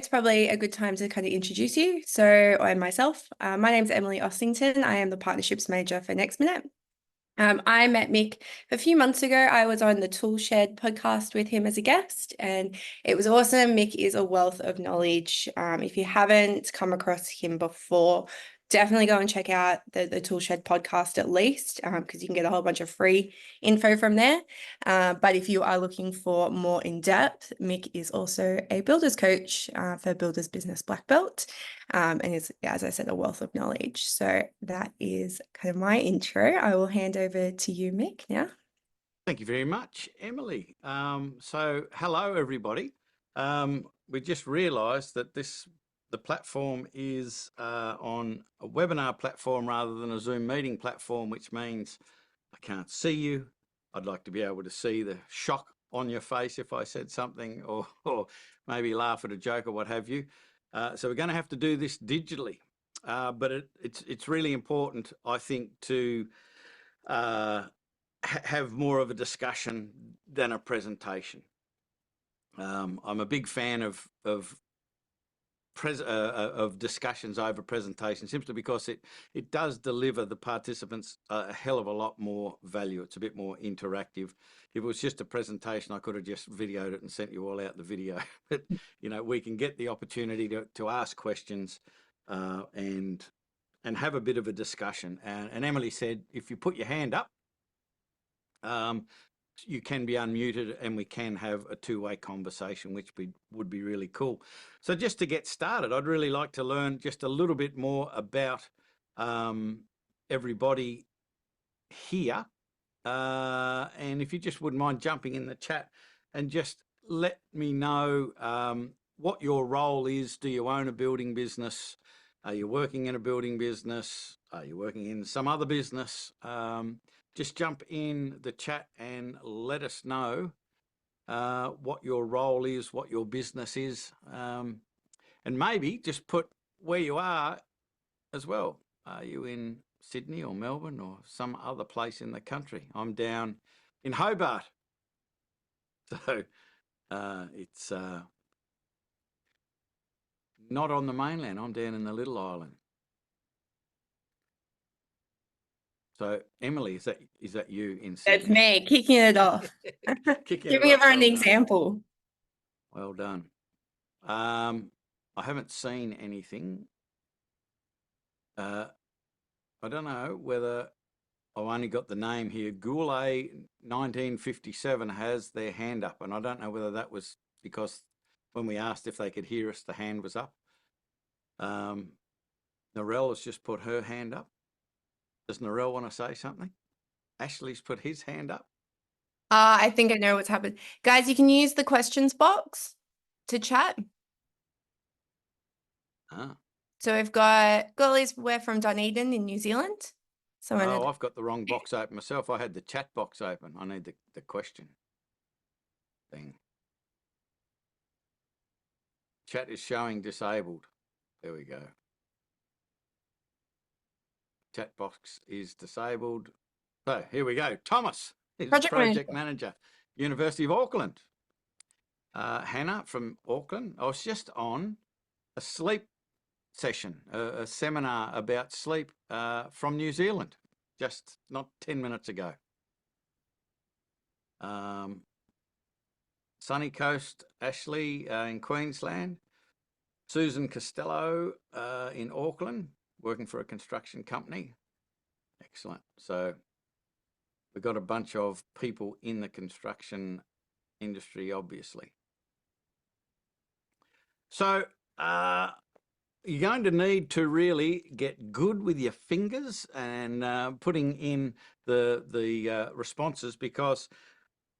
It's probably a good time to kind of introduce you. So, I myself, my name's Emily Ossington. I am the Partnerships Manager for Next Minute. I met Mick a few months ago. I was on the Toolshed podcast with him as a guest, and it was awesome. Mick is a wealth of knowledge. If you haven't come across him before, definitely go and check out the Toolshed podcast at least, because you can get a whole bunch of free info from there. But if you are looking for more in depth, Mick is also a builders coach for Builders Business Blackbelt. And is, as I said, a wealth of knowledge. So that is kind of my intro. I will hand over to you, Mick, now. Thank you very much, Emily. So hello, everybody. We just realised that the platform is on a webinar platform rather than a Zoom meeting platform, which means I can't see you. I'd like to be able to see the shock on your face if I said something, or maybe laugh at a joke or what have you. So we're going to have to do this digitally, but it's really important, I think, to have more of a discussion than a presentation. I'm a big fan of discussions over presentations, simply because it does deliver the participants a hell of a lot more value. It's a bit more interactive. If it was just a presentation, I could have just videoed it and sent you all out the video. But we can get the opportunity to ask questions and have a bit of a discussion. And Emily said, if you put your hand up, you can be unmuted and we can have a two-way conversation, which would be really cool. So just to get started, I'd really like to learn just a little bit more about everybody here. And if you just wouldn't mind jumping in the chat and just let me know what your role is. Do you own a building business? Are you working in a building business? Are you working in some other business? Just jump in the chat and let us know what your role is, what your business is, and maybe just put where you are as well. Are you in Sydney or Melbourne or some other place in the country? I'm down in Hobart. So it's not on the mainland. I'm down in the little island. So Emily, is that you in Sydney? It's me kicking it off. Giving everyone an example. Well done. I haven't seen anything. I don't know whether I've only got the name here. Goulet 1957 has their hand up, and I don't know whether that was because when we asked if they could hear us, the hand was up. Narelle has just put her hand up. Does Narelle want to say something? Ashley's put his hand up. I think I know what's happened. Guys, you can use the questions box to chat. So we've got Gollies, we're from Dunedin in New Zealand. I've got the wrong box open myself. I had the chat box open. I need the question thing. Chat is showing disabled. There we go. Chat box is disabled. So here we go. Thomas is project manager, University of Auckland. Hannah from Auckland. I was just on a sleep session, a seminar about sleep from New Zealand, just not 10 minutes ago. Sunny Coast, Ashley in Queensland. Susan Costello in Auckland, working for a construction company. Excellent. So we've got a bunch of people in the construction industry, obviously. So you're going to need to really get good with your fingers and putting in the responses, because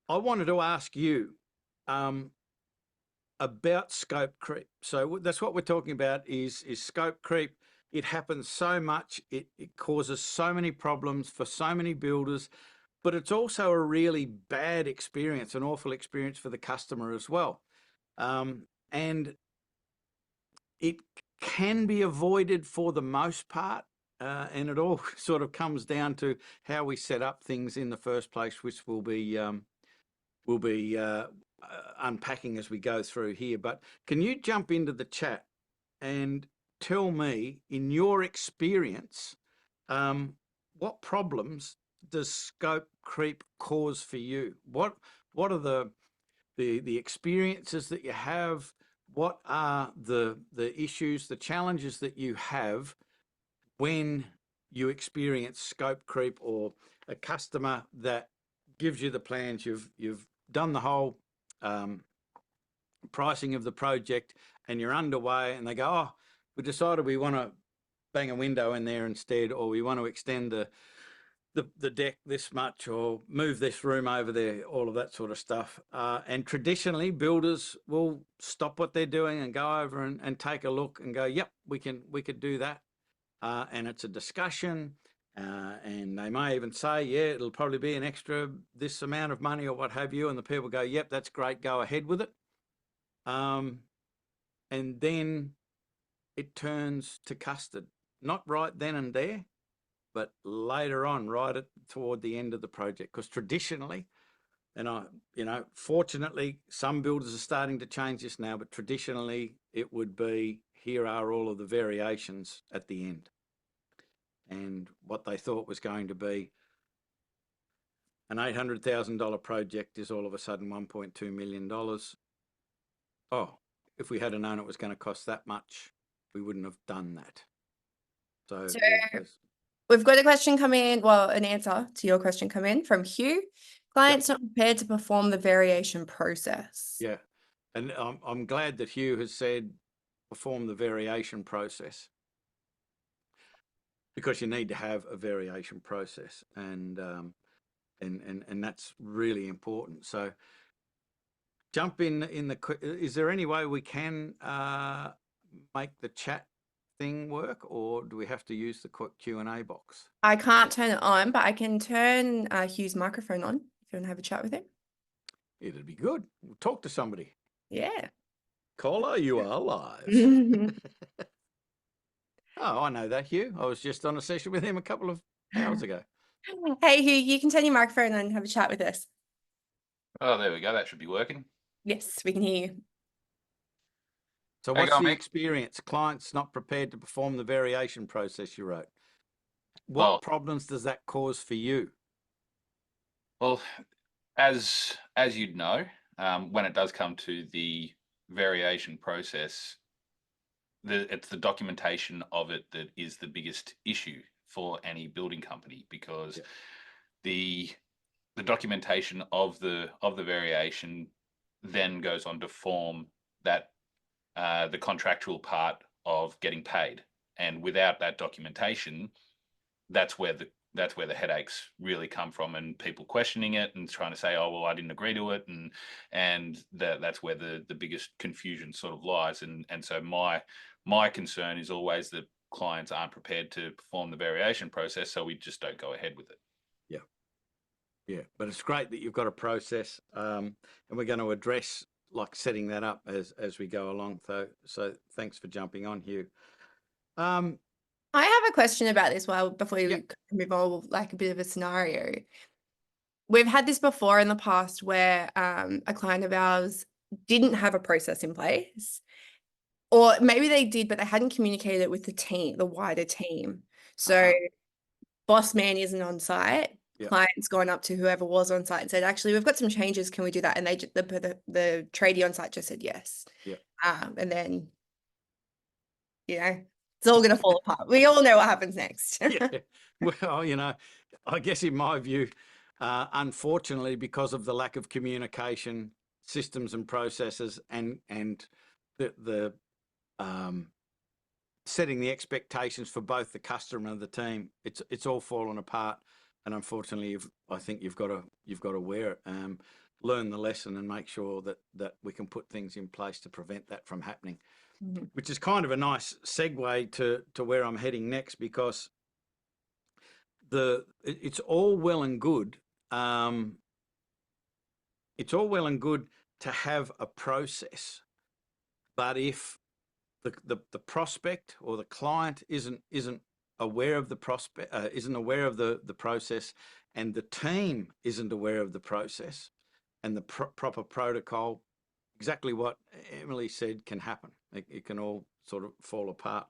I wanted to ask you about scope creep. So that's what we're talking about is scope creep. It happens so much. It causes so many problems for so many builders, but it's also a really bad experience, an awful experience for the customer as well. And it can be avoided for the most part, and it all sort of comes down to how we set up things in the first place, which will be unpacking as we go through here. But can you jump into the chat and tell me, in your experience, what problems does scope creep cause for you? What are the experiences that you have? What are the issues, the challenges that you have when you experience scope creep, or a customer that gives you the plans, you've done the whole pricing of the project and you're underway, and they go, oh, we decided we want to bang a window in there instead, or we want to extend the deck this much, or move this room over there, all of that sort of stuff. And traditionally, builders will stop what they're doing and go over and take a look and go, yep, we could do that. And it's a discussion, and they may even say, yeah, it'll probably be an extra this amount of money or what have you. And the people go, yep, that's great, go ahead with it. And then it turns to custard, not right then and there, but later on, toward the end of the project. Because traditionally, and fortunately, some builders are starting to change this now, but traditionally it would be, here are all of the variations at the end. And what they thought was going to be an $800,000 project is all of a sudden $1.2 million. Oh, if we had known it was going to cost that much, we wouldn't have done that. So we've got a question come in, well, an answer to your question come in from Hugh. Clients not prepared to perform the variation process. Yeah, and I'm glad that Hugh has said perform the variation process, because you need to have a variation process, and that's really important. So jump in the, is there any way we can make the chat thing work, or do we have to use the Q&A box? I can't turn it on, but I can turn Hugh's microphone on if you want to have a chat with him. It'd be good. We'll talk to somebody. Yeah. Caller, you are live. Oh, I know that, Hugh. I was just on a session with him a couple of hours ago. Hey, Hugh, you can turn your microphone on and have a chat with us. Oh, there we go. That should be working. Yes, we can hear you. So what's the experience? Clients not prepared to perform the variation process you wrote. What problems does that cause for you? Well, as you'd know, when it does come to the variation process, it's the documentation of it that is the biggest issue for any building company, because the documentation of the variation then goes on to form that the contractual part of getting paid. And without that documentation, that's where the headaches really come from, and people questioning it and trying to say, oh, well, I didn't agree to it, and that's where the biggest confusion sort of lies. And so my concern is always that clients aren't prepared to perform the variation process, so we just don't go ahead with it. Yeah, but it's great that you've got a process, and we're going to address like setting that up as we go along. So thanks for jumping on, Hugh. I have a question about this before we move on, like a bit of a scenario. We've had this before in the past where a client of ours didn't have a process in place, or maybe they did, but they hadn't communicated it with the team, the wider team. So boss man isn't on site. Client's gone up to whoever was on site and said, actually, we've got some changes. Can we do that? And the tradie on site just said yes. And then, it's all going to fall apart. We all know what happens next. Well, I guess in my view, unfortunately, because of the lack of communication, systems and processes, and the setting the expectations for both the customer and the team, it's all fallen apart. And unfortunately, I think you've got to wear it, learn the lesson, and make sure that we can put things in place to prevent that from happening. Which is kind of a nice segue to where I'm heading next, because it's all well and good. It's all well and good to have a process, but if the prospect or the client isn't aware of the isn't aware of the process, and the team isn't aware of the process, and the proper protocol, exactly what Emily said can happen. It can all sort of fall apart.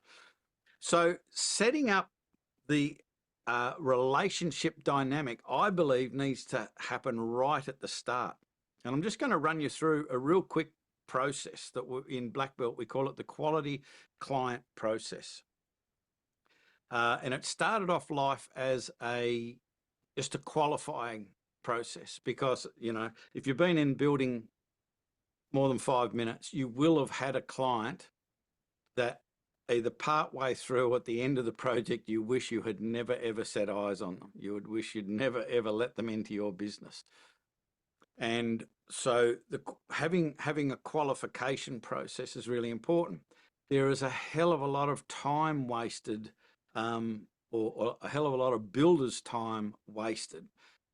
So setting up the relationship dynamic, I believe, needs to happen right at the start. And I'm just going to run you through a real quick process that in Black Belt, we call it the quality client process. And it started off life as just a qualifying process, because, you know, if you've been in building more than 5 minutes, you will have had a client that either part way through or at the end of the project, you wish you had never, ever set eyes on them. You would wish you'd never, ever let them into your business. And so having a qualification process is really important. There is a hell of a lot of time wasted, or a hell of a lot of builders' time wasted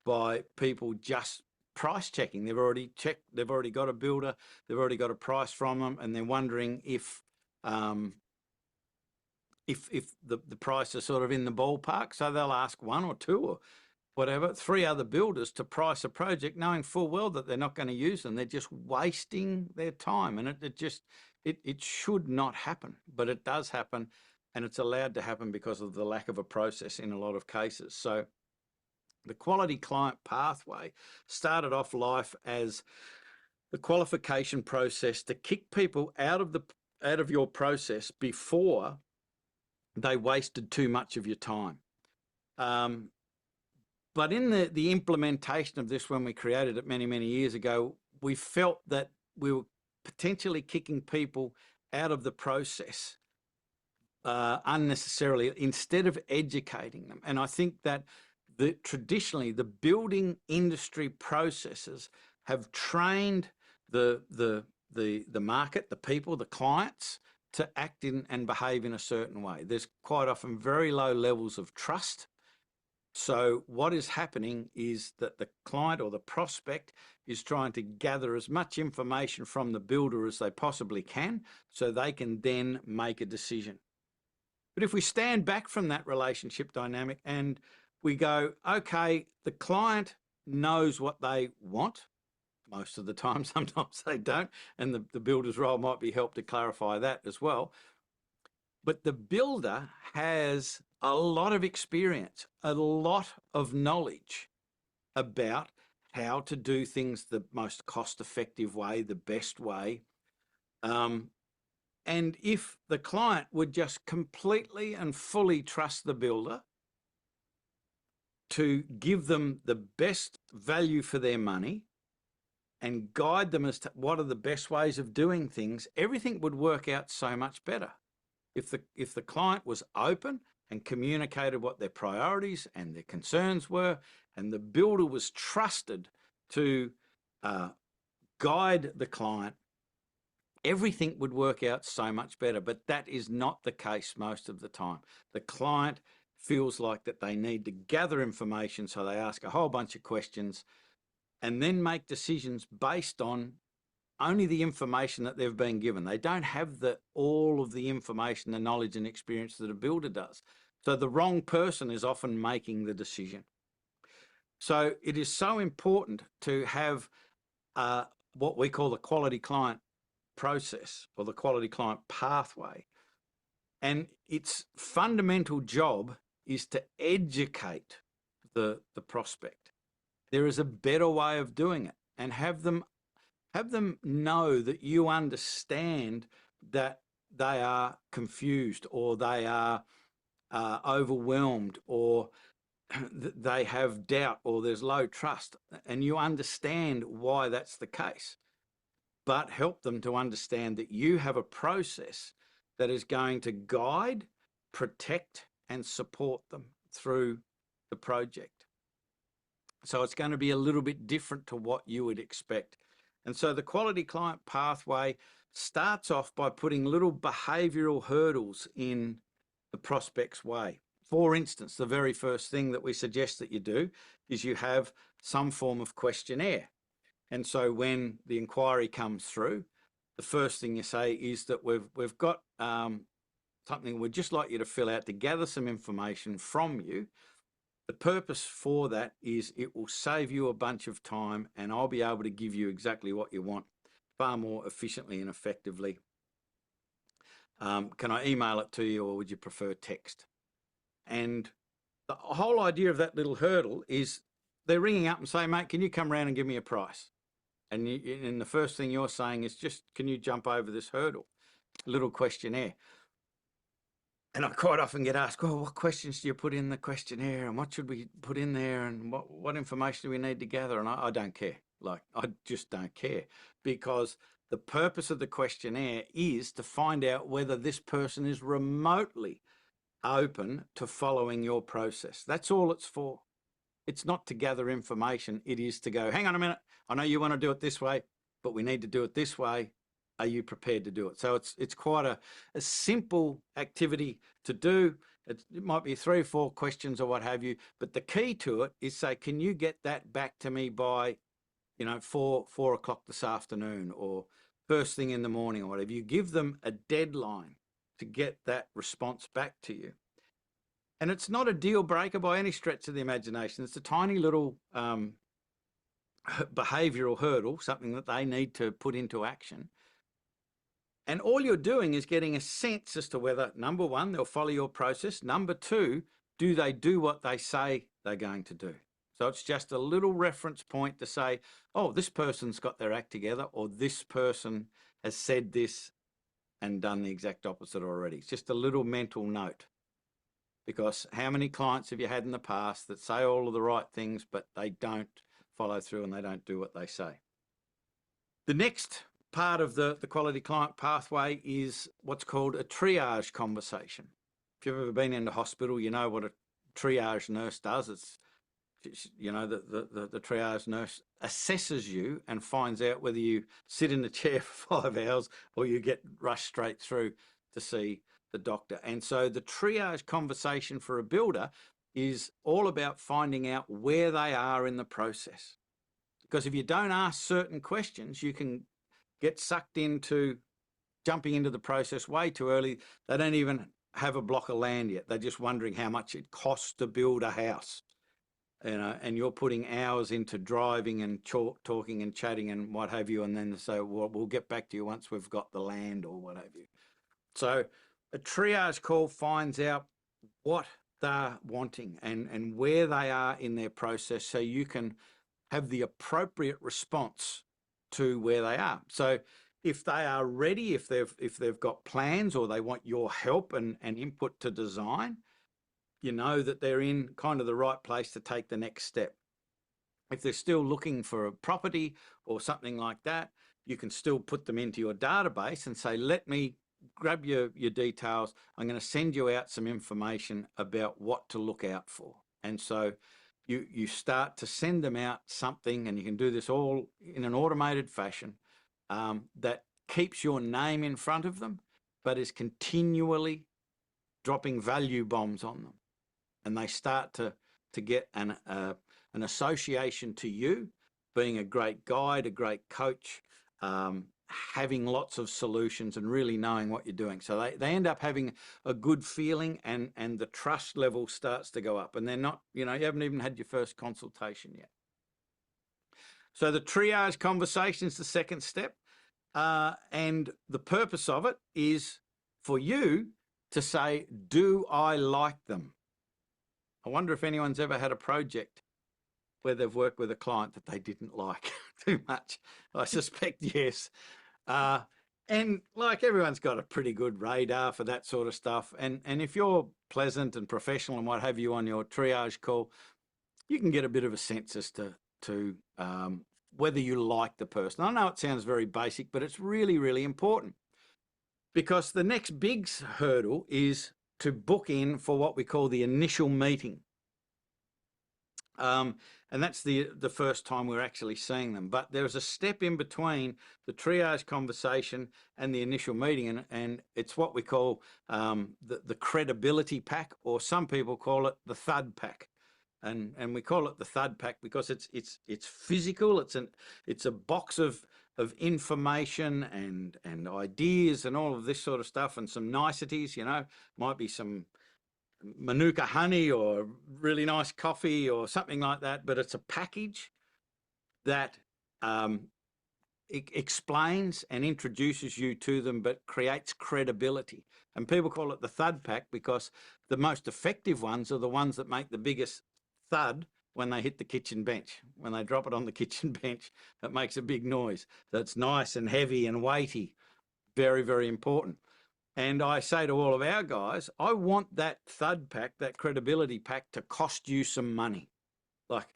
by people just price checking. They've already checked, they've already got a builder, they've already got a price from them, and they're wondering if the price is sort of in the ballpark. So they'll ask one or two or whatever, 3 other builders to price a project, knowing full well that they're not going to use them. They're just wasting their time, and it should not happen, but it does happen, and it's allowed to happen because of the lack of a process in a lot of cases. So the quality client pathway started off life as the qualification process to kick people out of your process before they wasted too much of your time. But in the implementation of this, when we created it many, many years ago, we felt that we were potentially kicking people out of the process unnecessarily, instead of educating them. And I think that traditionally the building industry processes have trained the market, the people, the clients, to act in and behave in a certain way. There's quite often very low levels of trust. So what is happening is that the client or the prospect is trying to gather as much information from the builder as they possibly can, so they can then make a decision. But if we stand back from that relationship dynamic and we go, okay, the client knows what they want most of the time, sometimes they don't, and the builder's role might be help to clarify that as well. But the builder has a lot of experience, a lot of knowledge about how to do things the most cost-effective way, the best way. And if the client would just completely and fully trust the builder to give them the best value for their money and guide them as to what are the best ways of doing things, everything would work out so much better. If the client was open and communicated what their priorities and their concerns were, and the builder was trusted to guide the client, everything would work out so much better. But that is not the case most of the time. The client feels like that they need to gather information, so they ask a whole bunch of questions and then make decisions based on only the information that they've been given. They don't have all of the information, the knowledge and experience that a builder does. So the wrong person is often making the decision. So it is so important to have what we call the quality client process, or the quality client pathway. And its fundamental job is to educate the prospect. There is a better way of doing it, and have them know that you understand that they are confused, or they are overwhelmed, or they have doubt, or there's low trust, and you understand why that's the case. But help them to understand that you have a process that is going to guide, protect, and support them through the project. So it's going to be a little bit different to what you would expect. And so the quality client pathway starts off by putting little behavioural hurdles in the prospect's way. For instance, the very first thing that we suggest that you do is you have some form of questionnaire. And so when the inquiry comes through, the first thing you say is that we've got something we'd just like you to fill out to gather some information from you The purpose for that is it will save you a bunch of time, and I'll be able to give you exactly what you want far more efficiently and effectively. Can I email it to you, or would you prefer text? And the whole idea of that little hurdle is they're ringing up and saying, mate, can you come around and give me a price? And the first thing you're saying is just, can you jump over this hurdle? A little questionnaire. And I quite often get asked, well, what questions do you put in the questionnaire, and what should we put in there, and what information do we need to gather? And I don't care. Like, I just don't care, because the purpose of the questionnaire is to find out whether this person is remotely open to following your process. That's all it's for. It's not to gather information. It is to go, hang on a minute, I know you want to do it this way, but we need to do it this way. Are you prepared to do it? So it's quite a simple activity to do. It might be 3 or 4 questions or what have you, but the key to it is say, can you get that back to me by, 4 o'clock this afternoon, or first thing in the morning, or whatever. You give them a deadline to get that response back to you. And it's not a deal breaker by any stretch of the imagination. It's a tiny little behavioural hurdle, something that they need to put into action. And all you're doing is getting a sense as to whether, number one, they'll follow your process. Number two, do they do what they say they're going to do? So it's just a little reference point to say, oh, this person's got their act together, or this person has said this and done the exact opposite already. It's just a little mental note. Because how many clients have you had in the past that say all of the right things, but they don't follow through and they don't do what they say? The next part of the quality client pathway is what's called a triage conversation. If you've ever been into hospital, you know what a triage nurse does. It's, the triage nurse assesses you and finds out whether you sit in the chair for 5 hours or you get rushed straight through to see the doctor. And so the triage conversation for a builder is all about finding out where they are in the process. Because if you don't ask certain questions, you can get sucked into jumping into the process way too early. They don't even have a block of land yet. They're just wondering how much it costs to build a house. And you're putting hours into driving and talking and chatting and what have you. And then they say, well, we'll get back to you once we've got the land or what have you. So a triage call finds out what they're wanting and where they are in their process, so you can have the appropriate response to where they are. So if they are ready, if they've got plans, or they want your help and input to design, you know that they're in kind of the right place to take the next step. If they're still looking for a property or something like that, you can still put them into your database and say, let me grab your details. I'm going to send you out some information about what to look out for. And so you start to send them out something, and you can do this all in an automated fashion that keeps your name in front of them, but is continually dropping value bombs on them. And they start to get an association to you, being a great guide, a great coach, having lots of solutions and really knowing what you're doing. So they end up having a good feeling, and the trust level starts to go up, and they're not, you haven't even had your first consultation yet. So the triage conversation is the second step. And the purpose of it is for you to say, do I like them? I wonder if anyone's ever had a project where they've worked with a client that they didn't like too much. I suspect yes. And like, everyone's got a pretty good radar for that sort of stuff. And if you're pleasant and professional and what have you on your triage call, you can get a bit of a sense as to whether you like the person. I know it sounds very basic, but it's really, really important, because the next big hurdle is to book in for what we call the initial meeting. And that's the first time we're actually seeing them. But there's a step in between the triage conversation and the initial meeting, and it's what we call the credibility pack, or some people call it the thud pack. And we call it the thud pack because it's physical. It's a box of information and ideas and all of this sort of stuff, and some niceties. Might be some Manuka honey or really nice coffee or something like that, but it's a package that explains and introduces you to them, but creates credibility. And people call it the thud pack because the most effective ones are the ones that make the biggest thud when they hit the kitchen bench. When they drop it on the kitchen bench, it makes a big noise. So it's nice and heavy and weighty. Very, very important. And I say to all of our guys, I want that thud pack, that credibility pack, to cost you some money. Like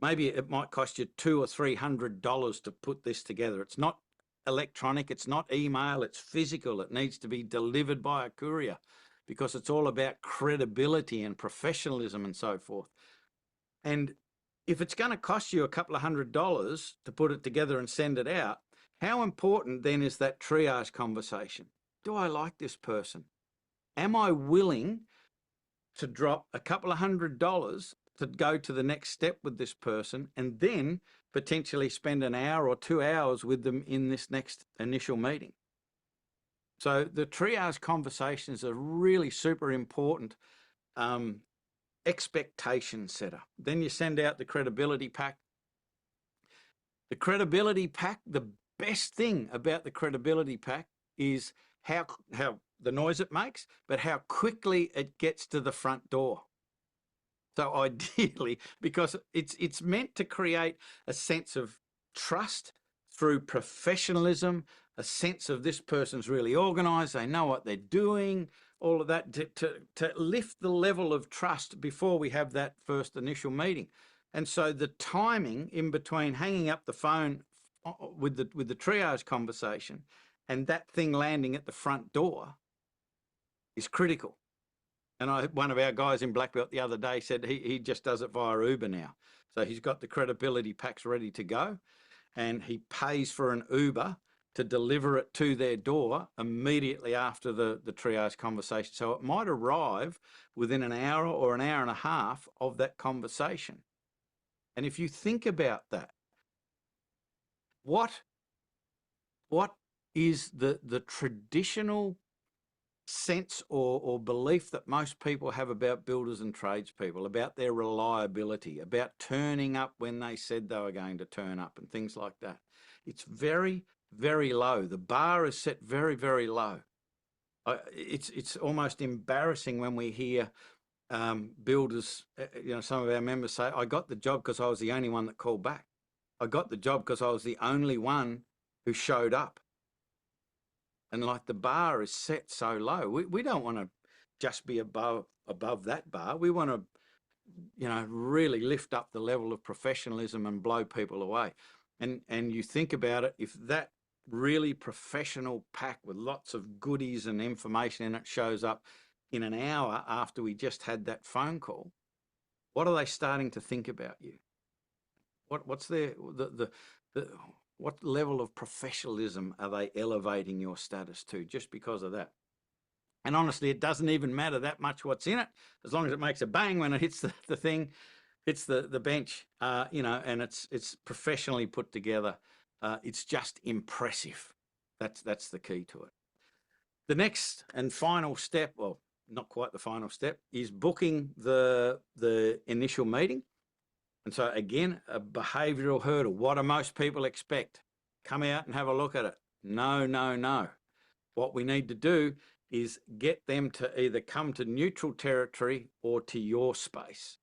maybe it might cost you $200 or $300 to put this together. It's not electronic, it's not email, it's physical. It needs to be delivered by a courier because it's all about credibility and professionalism and so forth. And if it's going to cost you a couple of $100 to put it together and send it out, how important then is that triage conversation? Do I like this person? Am I willing to drop a couple of $100 to go to the next step with this person and then potentially spend an hour or 2 hours with them in this next initial meeting? So the triage conversations are really super important expectation setter. Then you send out the credibility pack. The credibility pack, the best thing about the credibility pack is how the noise it makes, but how quickly it gets to the front door. So ideally, because it's meant to create a sense of trust through professionalism, a sense of this person's really organised, they know what they're doing, all of that, to lift the level of trust before we have that first initial meeting. And so the timing in between hanging up the phone with the triage conversation and that thing landing at the front door is critical. And one of our guys in Blackbelt the other day said he just does it via Uber now. So he's got the credibility packs ready to go and he pays for an Uber to deliver it to their door immediately after the triage conversation. So it might arrive within an hour or an hour and a half of that conversation. And if you think about that, what is the traditional sense or belief that most people have about builders and tradespeople, about their reliability, about turning up when they said they were going to turn up and things like that? It's very, very low. The bar is set very, very low. It's almost embarrassing when we hear builders, some of our members say, I got the job because I was the only one that called back. I got the job because I was the only one who showed up. And like the bar is set so low, we don't want to just be above that bar. We want to, really lift up the level of professionalism and blow people away. And you think about it, if that really professional pack with lots of goodies and information in it shows up in an hour after we just had that phone call, what are they starting to think about you? What's what level of professionalism are they elevating your status to just because of that? And honestly, it doesn't even matter that much what's in it, as long as it makes a bang when it hits the thing, hits the bench, and it's professionally put together. It's just impressive. That's the key to it. The next and final step, well, not quite the final step, is booking the initial meeting. And so again, a behavioural hurdle. What do most people expect? Come out and have a look at it. No. What we need to do is get them to either come to neutral territory or to your space.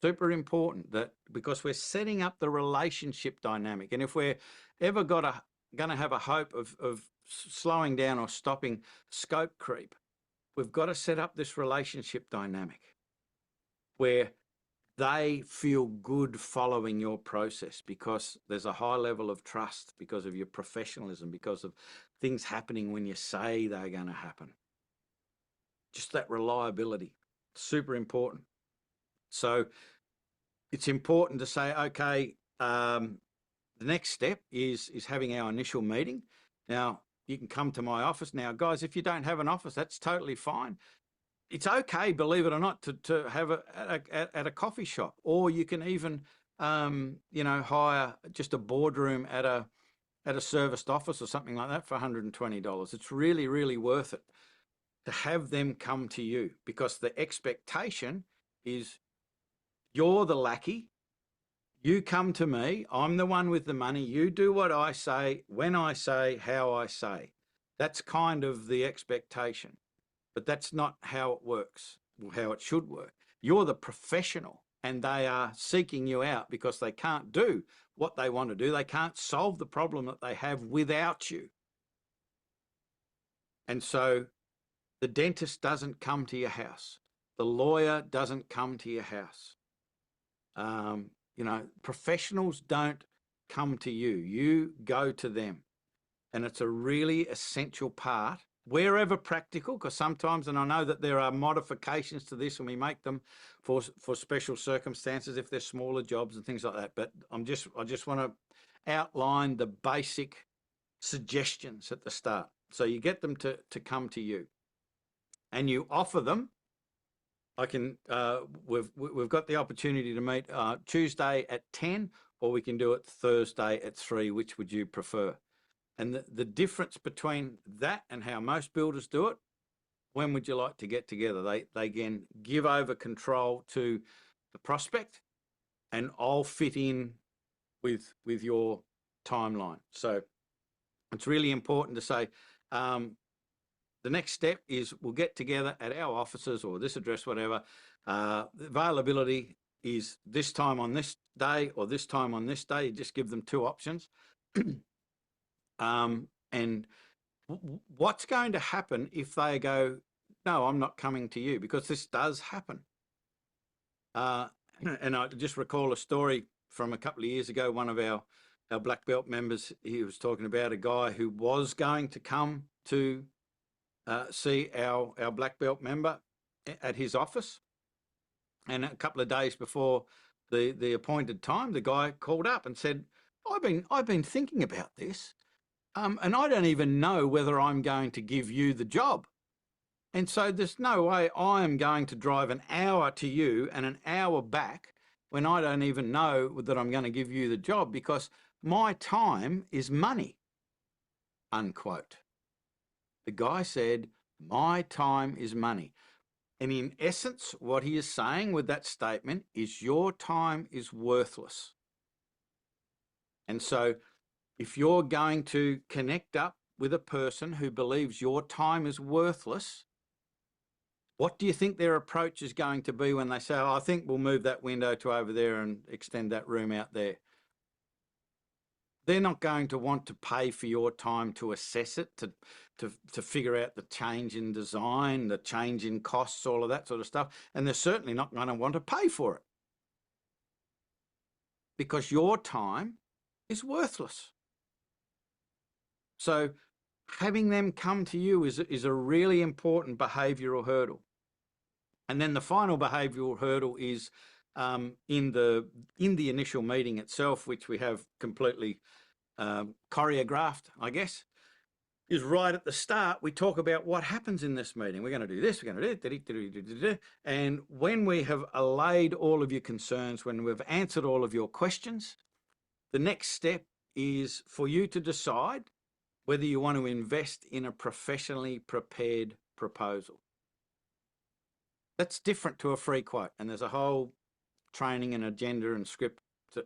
Super important that because we're setting up the relationship dynamic. And if we're ever going to have a hope of slowing down or stopping scope creep, we've got to set up this relationship dynamic where they feel good following your process because there's a high level of trust because of your professionalism, because of things happening when you say they're going to happen. Just that reliability, super important. So it's important to say, okay, the next step is having our initial meeting. Now, you can come to my office. Now, guys, if you don't have an office, that's totally fine. It's okay, believe it or not, to have at a coffee shop, or you can even, hire just a boardroom at a serviced office or something like that for $120. It's really, really worth it. to have them come to you, because the expectation is you're the lackey. You come to me. I'm the one with the money. You do what I say, when I say, how I say. That's kind of the expectation. But that's not how it works, or how it should work. You're the professional, and they are seeking you out because they can't do what they want to do. They can't solve the problem that they have without you. And so the dentist doesn't come to your house. The lawyer doesn't come to your house. You know, professionals don't come to you. You go to them. And it's a really essential part, wherever practical, because sometimes, and I know that there are modifications to this and we make them for special circumstances if they're smaller jobs and things like that. But I just want to outline the basic suggestions at the start. So you get them to come to you, and you offer them. I can. We've got the opportunity to meet Tuesday at 10, or we can do it Thursday at 3. Which would you prefer? And the difference between that and how most builders do it, when would you like to get together? They can give over control to the prospect, and I'll fit in with your timeline. So it's really important to say, the next step is we'll get together at our offices or this address, whatever. The availability is this time on this day or this time on this day. You just give them 2 options. And what's going to happen if they go, no, I'm not coming to you? Because this does happen. And I just recall a story from a couple of years ago. One of our black belt members, he was talking about a guy who was going to come to see our black belt member at his office. And a couple of days before the appointed time, the guy called up and said, I've been thinking about this. And I don't even know whether I'm going to give you the job. And so there's no way I am going to drive an hour to you and an hour back when I don't even know that I'm going to give you the job, because my time is money, unquote. The guy said, my time is money. And in essence, what he is saying with that statement is your time is worthless. And so if you're going to connect up with a person who believes your time is worthless, what do you think their approach is going to be when they say, I think we'll move that window to over there and extend that room out there? They're not going to want to pay for your time to assess it, to figure out the change in design, the change in costs, all of that sort of stuff. And they're certainly not going to want to pay for it, because your time is worthless. So having them come to you is a really important behavioural hurdle. And then the final behavioural hurdle is in the initial meeting itself, which we have completely choreographed, I guess, is right at the start. We talk about what happens in this meeting. We're going to do this, we're going to do this. And when we have allayed all of your concerns, when we've answered all of your questions, the next step is for you to decide whether you want to invest in a professionally prepared proposal. That's different to a free quote. And there's a whole training and agenda and script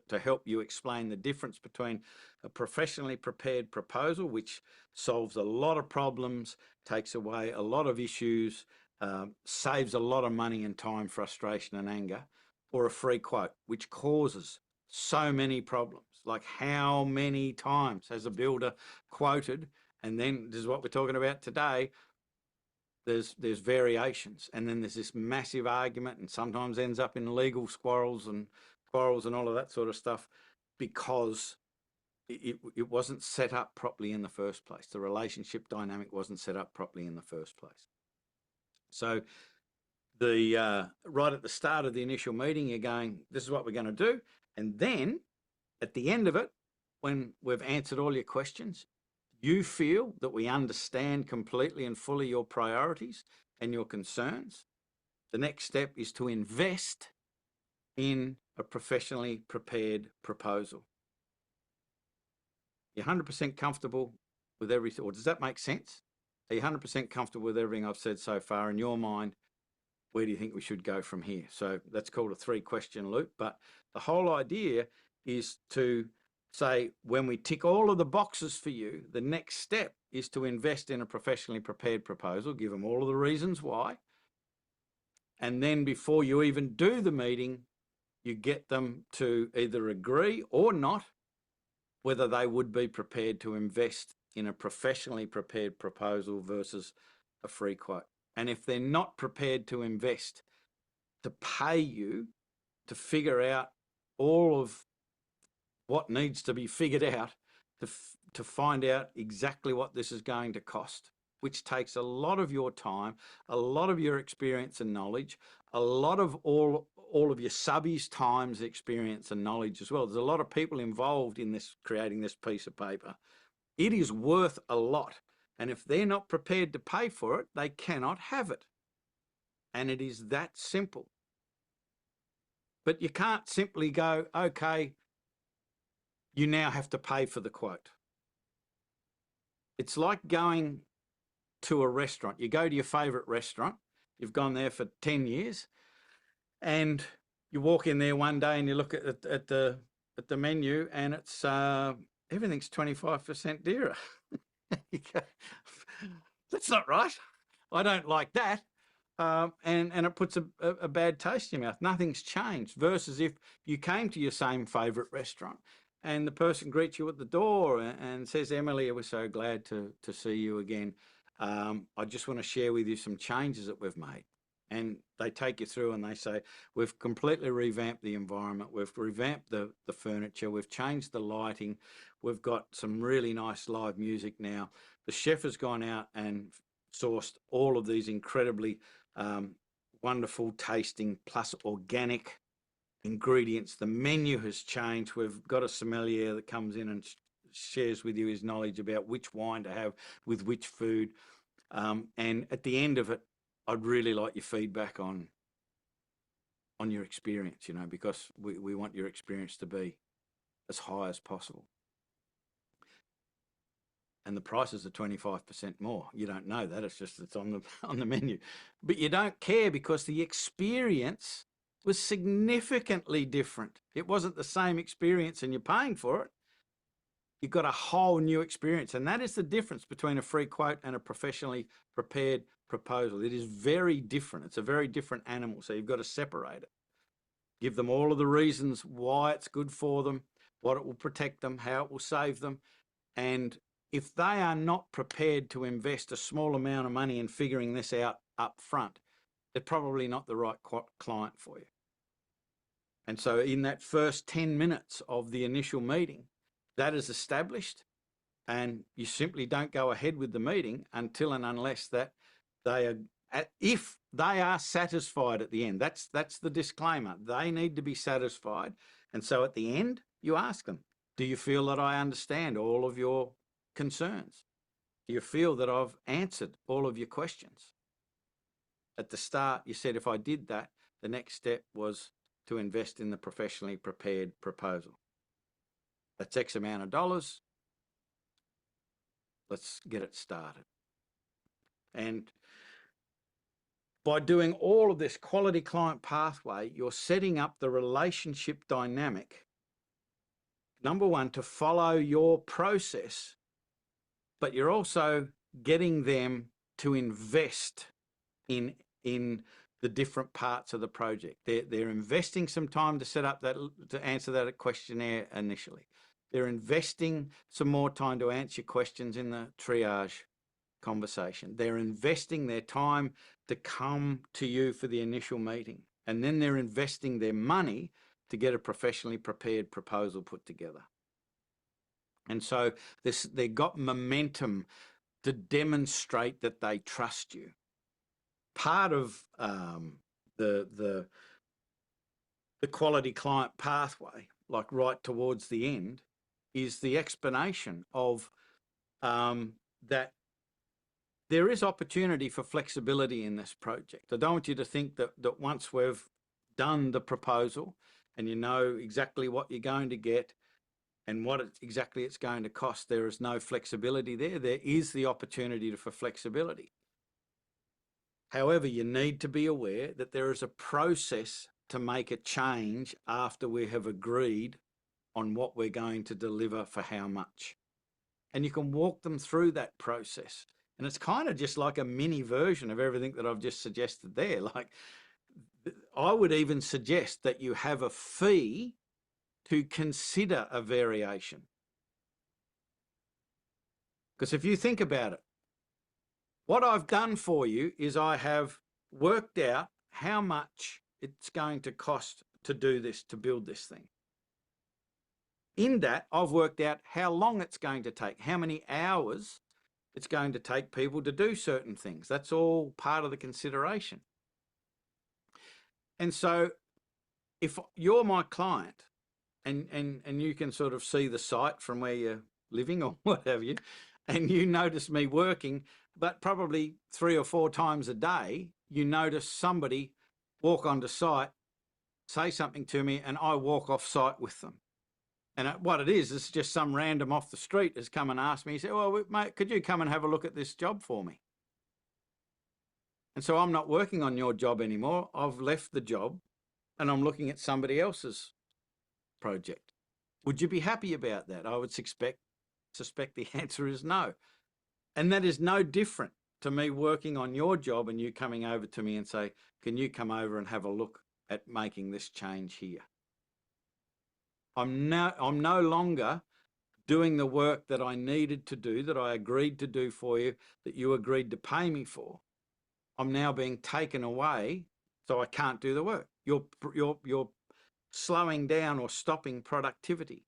to help you explain the difference between a professionally prepared proposal, which solves a lot of problems, takes away a lot of issues, saves a lot of money and time, frustration and anger, or a free quote, which causes so many problems. Like, how many times has a builder quoted, and then this is what we're talking about today, there's variations, and then there's this massive argument, and sometimes ends up in legal quarrels and all of that sort of stuff, because it wasn't set up properly in the first place. The relationship dynamic wasn't set up properly in the first place. So the right at the start of the initial meeting, you're going, this is what we're going to do. And then at the end of it, when we've answered all your questions, you feel that we understand completely and fully your priorities and your concerns, the next step is to invest in a professionally prepared proposal. You're 100% comfortable with everything, or does that make sense? Are you 100% comfortable with everything I've said so far? In your mind, where do you think we should go from here? So that's called a 3-question loop. But the whole idea is to say, when we tick all of the boxes for you, the next step is to invest in a professionally prepared proposal, give them all of the reasons why. And then before you even do the meeting, you get them to either agree or not whether they would be prepared to invest in a professionally prepared proposal versus a free quote. And if they're not prepared to invest, to pay you to figure out all of what needs to be figured out to find out exactly what this is going to cost, which takes a lot of your time, a lot of your experience and knowledge, a lot of all of your subbies' times, experience and knowledge as well. There's a lot of people involved in this, creating this piece of paper. It is worth a lot. And if they're not prepared to pay for it, they cannot have it. And it is that simple. But you can't simply go, okay, you now have to pay for the quote. It's like going to a restaurant. You go to your favourite restaurant. You've gone there for 10 years. And you walk in there one day and you look at the menu, and it's everything's 25% dearer. You go, that's not right. I don't like that. And it puts a bad taste in your mouth. Nothing's changed. Versus if you came to your same favourite restaurant and the person greets you at the door and says, Emily, we're so glad to see you again. I just want to share with you some changes that we've made. And they take you through and they say, we've completely revamped the environment. We've revamped the furniture. We've changed the lighting. We've got some really nice live music now. The chef has gone out and sourced all of these incredibly wonderful tasting plus organic ingredients. The menu has changed. We've got a sommelier that comes in and shares with you his knowledge about which wine to have with which food. And at the end of it, I'd really like your feedback on your experience, because we want your experience to be as high as possible. And the prices are 25% more. You don't know that. It's on the menu. But you don't care because the experience was significantly different. It wasn't the same experience and you're paying for it. You've got a whole new experience. And that is the difference between a free quote and a professionally prepared proposal. It is very different. It's a very different animal. So you've got to separate it. Give them all of the reasons why it's good for them, what it will protect them, how it will save them. And if they are not prepared to invest a small amount of money in figuring this out up front, they're probably not the right client for you. And so in that first 10 minutes of the initial meeting, that is established, and you simply don't go ahead with the meeting until and unless that they are, if they are satisfied at the end. That's the disclaimer. They need to be satisfied. And so at the end, you ask them, do you feel that I understand all of your concerns? Do you feel that I've answered all of your questions? At the start, you said if I did that, the next step was to invest in the professionally prepared proposal. That's X amount of dollars. Let's get it started. And by doing all of this quality client pathway, you're setting up the relationship dynamic, number one, to follow your process, but you're also getting them to invest in the different parts of the project. They're investing some time to set up that, to answer that questionnaire initially. They're investing some more time to answer questions in the triage conversation. They're investing their time to come to you for the initial meeting. And then they're investing their money to get a professionally prepared proposal put together. And so they've got momentum to demonstrate that they trust you. Part of the quality client pathway, like right towards the end, is the explanation of that there is opportunity for flexibility in this project. I don't want you to think that once we've done the proposal and you know exactly what you're going to get, and what exactly it's going to cost. There is no flexibility there. There is the opportunity for flexibility. However, you need to be aware that there is a process to make a change after we have agreed on what we're going to deliver for how much. And you can walk them through that process. And it's kind of just like a mini version of everything that I've just suggested there. Like, I would even suggest that you have a fee to consider a variation. Because if you think about it, what I've done for you is I have worked out how much it's going to cost to do this, to build this thing. In that, I've worked out how long it's going to take, how many hours it's going to take people to do certain things. That's all part of the consideration. And so if you're my client and you can sort of see the site from where you're living or what have you, and you notice me working, but probably 3 or 4 times a day, you notice somebody walk onto site, say something to me, and I walk off site with them. And what it is just some random off the street has come and asked me, he said, well, mate, could you come and have a look at this job for me? And so I'm not working on your job anymore. I've left the job and I'm looking at somebody else's project. Would you be happy about that? I would suspect the answer is no. And that is no different to me working on your job and you coming over to me and say, can you come over and have a look at making this change here? I'm no longer doing the work that I needed to do, that I agreed to do for you, that you agreed to pay me for. I'm now being taken away, so I can't do the work. You're slowing down or stopping productivity.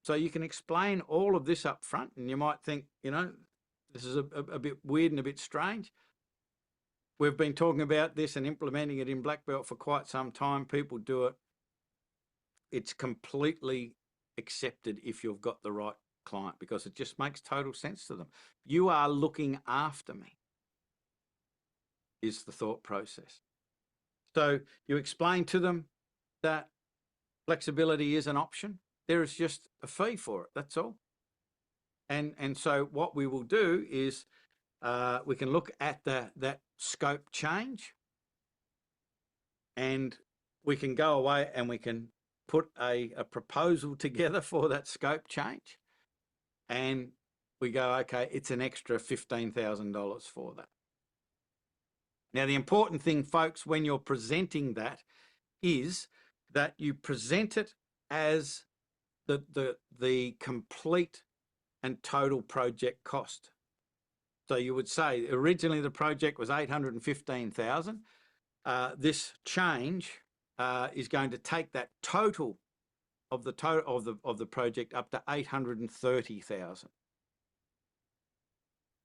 So you can explain all of this up front, and you might think, you know, this is a bit weird and a bit strange. We've been talking about this and implementing it in Black Belt for quite some time. People do it. It's completely accepted if you've got the right client, because it just makes total sense to them. You are looking after me, is the thought process. So you explain to them that flexibility is an option. There is just a fee for it, that's all. And so what we will do is we can look at that scope change, and we can go away and we can put a proposal together for that scope change, and we go, okay, it's an extra $15,000 for that. Now, the important thing, folks, when you're presenting that is that you present it as the complete and total project cost. So you would say originally the project was $815,000. This change is going to take that total of the project up to $830,000.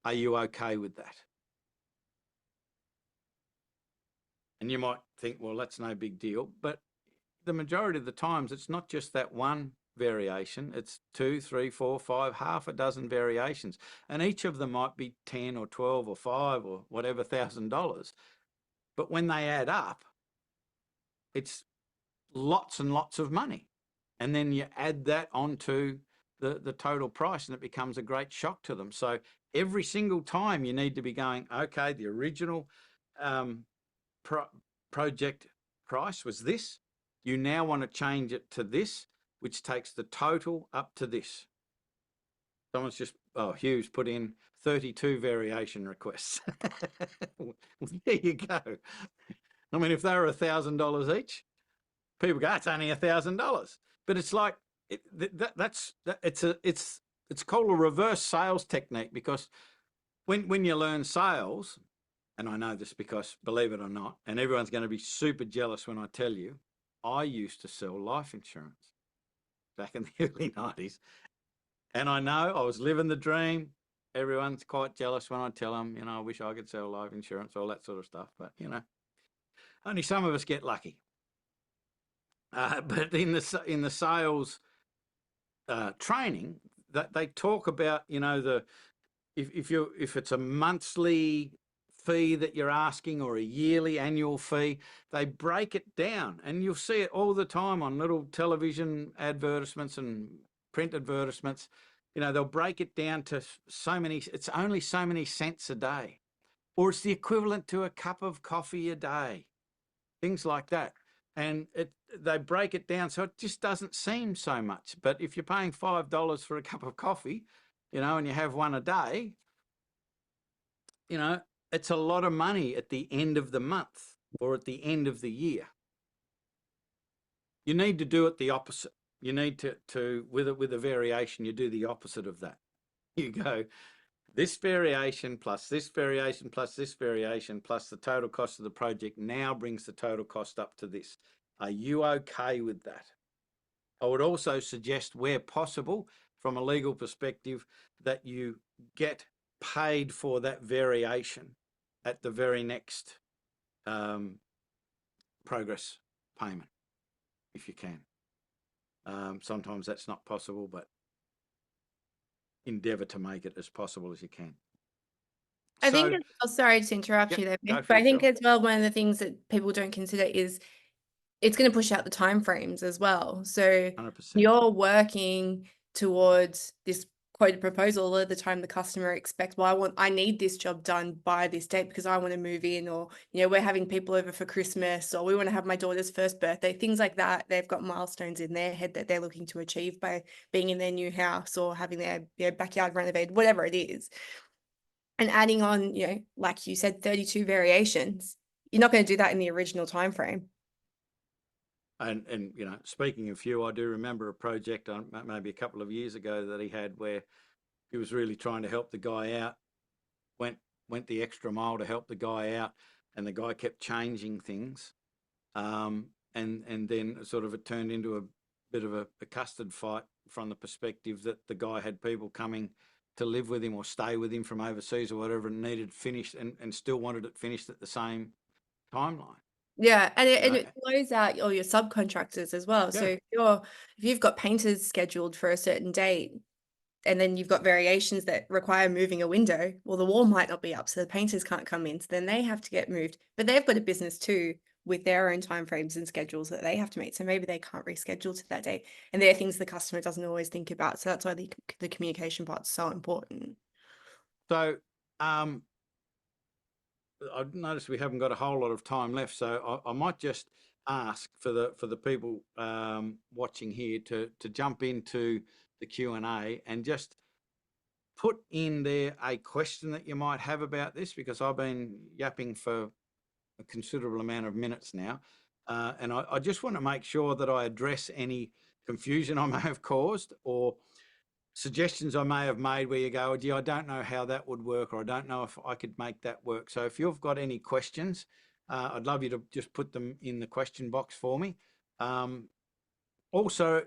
Are you okay with that? And you might think, well, that's no big deal, but the majority of the times it's not just that one variation, it's 2, 3, 4, 5, half a dozen variations, and each of them might be 10 or 12 or 5 or whatever $1,000. But when they add up, it's lots and lots of money. And then you add that onto the total price and it becomes a great shock to them. So every single time you need to be going, okay, the original project price was this. You now want to change it to this, which takes the total up to this. Someone's just, Hugh's put in 32 variation requests. There you go. I mean, if they were $1,000 each, people go, it's only $1,000. But it's like, it's called a reverse sales technique, because when you learn sales, and I know this because, believe it or not, and everyone's going to be super jealous when I tell you, I used to sell life insurance back in the early 90s. And I know I was living the dream. Everyone's quite jealous when I tell them, I wish I could sell life insurance, all that sort of stuff. But, only some of us get lucky. But in the sales training, that they talk about, if it's a monthly fee that you're asking or a yearly annual fee, they break it down, and you'll see it all the time on little television advertisements and print advertisements, you know, they'll break it down to so many, it's only so many cents a day, or it's the equivalent to a cup of coffee a day, things like that. And they break it down so it just doesn't seem so much. But if you're paying $5 for a cup of coffee, you know, and you have one a day, you know, it's a lot of money at the end of the month or at the end of the year. You need to do it the opposite. You need to with a variation, you do the opposite of that. You go, this variation plus this variation plus this variation plus the total cost of the project now brings the total cost up to this. Are you okay with that? I would also suggest, where possible, from a legal perspective, that you get paid for that variation at the very next progress payment, if you can. Sometimes that's not possible, but endeavour to make it as possible as you can. I think, sorry to interrupt you there, Mick, but I think as well, one of the things that people don't consider is it's going to push out the timeframes as well. So 100%. You're working towards this quoted proposal at the time the customer expects, well, I need this job done by this date because I want to move in, or, you know, we're having people over for Christmas, or we want to have my daughter's first birthday, things like that. They've got milestones in their head that they're looking to achieve by being in their new house or having their, you know, backyard renovated, whatever it is. And adding on, you know, like you said, 32 variations, you're not going to do that in the original time frame. And you know, speaking of you, I do remember a project maybe a couple of years ago that he had where he was really trying to help the guy out, went the extra mile to help the guy out, and the guy kept changing things, and then sort of it turned into a bit of a custard fight from the perspective that the guy had people coming to live with him or stay with him from overseas or whatever, and needed finished and still wanted it finished at the same timeline. Yeah, and it blows out all your subcontractors as well. Yeah. So if you've got painters scheduled for a certain date, and then you've got variations that require moving a window, well, the wall might not be up, so the painters can't come in. So then they have to get moved. But they've got a business too with their own timeframes and schedules that they have to meet. So maybe they can't reschedule to that date. And they're things the customer doesn't always think about. So that's why the communication part's so important. So I've noticed we haven't got a whole lot of time left, so I might just ask for the people watching here to jump into the Q&A and just put in there a question that you might have about this, because I've been yapping for a considerable amount of minutes now, and I just want to make sure that I address any confusion I may have caused or suggestions I may have made where you go, oh, gee, I don't know how that would work, or I don't know if I could make that work. So if you've got any questions, I'd love you to just put them in the question box for me. Also,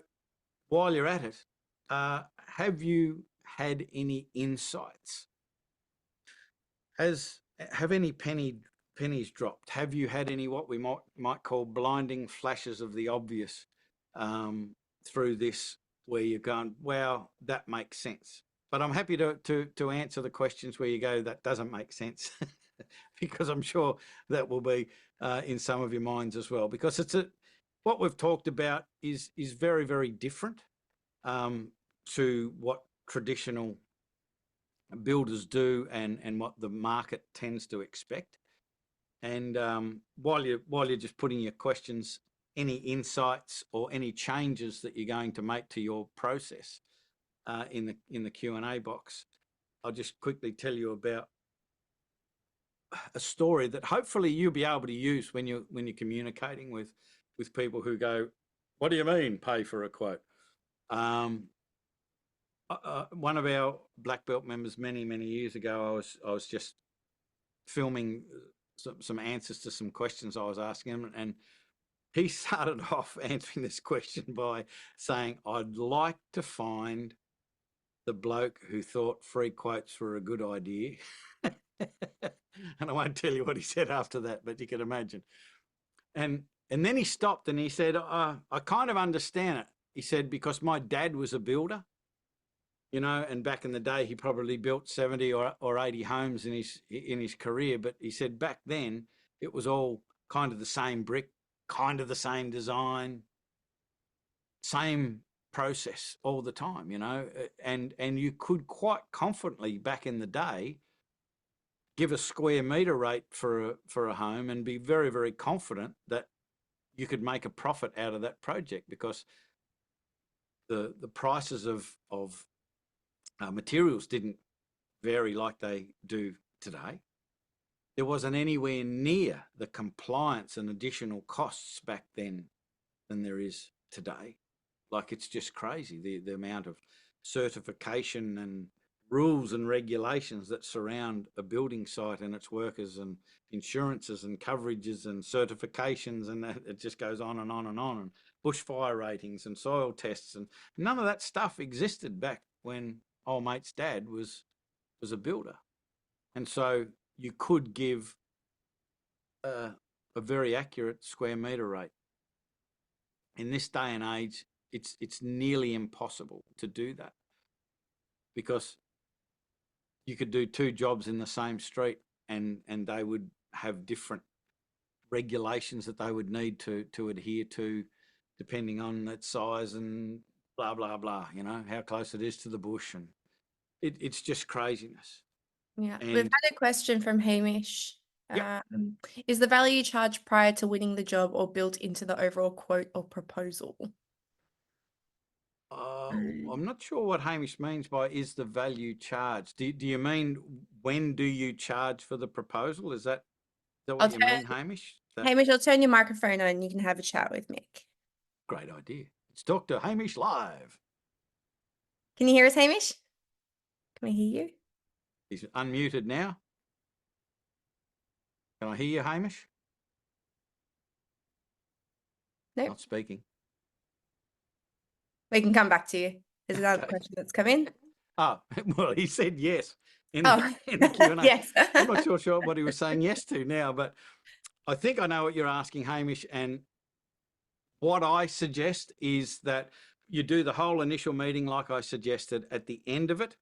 while you're at it, have you had any insights? Have any pennies dropped? Have you had any what we might call blinding flashes of the obvious through this, where you're going, wow, that makes sense? But I'm happy to answer the questions where you go, that doesn't make sense, because I'm sure that will be in some of your minds as well, because what we've talked about is very, very different to what traditional builders do and what the market tends to expect. And while you're just putting your questions, any insights or any changes that you're going to make to your process in the Q&A box, I'll just quickly tell you about a story that hopefully you'll be able to use when you're communicating with people who go, what do you mean pay for a quote? One of our black belt members many years ago, I was just filming some answers to some questions I was asking him, and he started off answering this question by saying, I'd like to find the bloke who thought free quotes were a good idea. And I won't tell you what he said after that, but you can imagine. And then he stopped and he said, I kind of understand it. He said, because my dad was a builder, you know, and back in the day, he probably built 70 or 80 homes in his career. But he said back then it was all kind of the same brick, kind of the same design, same process all the time, you know, and you could quite confidently back in the day give a square meter rate for a home and be very, very confident that you could make a profit out of that project, because the prices of materials didn't vary like they do today. There wasn't anywhere near the compliance and additional costs back then than there is today. Like, it's just crazy, the amount of certification and rules and regulations that surround a building site and its workers, and insurances and coverages and certifications, and it just goes on and on and on, and bushfire ratings and soil tests, and none of that stuff existed back when old mate's dad was a builder. And so you could give a very accurate square meter rate. In this day and age, it's nearly impossible to do that, because you could do 2 jobs in the same street and they would have different regulations that they would need to adhere to, depending on its size and blah, blah, blah, you know, how close it is to the bush. And it's just craziness. Yeah, And we've had a question from Hamish. Yep. Is the value charged prior to winning the job or built into the overall quote or proposal? I'm not sure what Hamish means by is the value charged. Do you mean when do you charge for the proposal? Is that what you mean, Hamish? Hamish, I'll turn your microphone on and you can have a chat with Mick. Great idea. Let's talk to Hamish live. Can you hear us, Hamish? Can we hear you? He's unmuted now. Can I hear you, Hamish? Nope. Not speaking. We can come back to you. There's another Okay. question that's come in. Oh, well, he said yes in Oh, the Q&A. yes. I'm not sure what he was saying yes to now, but I think I know what you're asking, Hamish. And what I suggest is that you do the whole initial meeting like I suggested. At the end of it,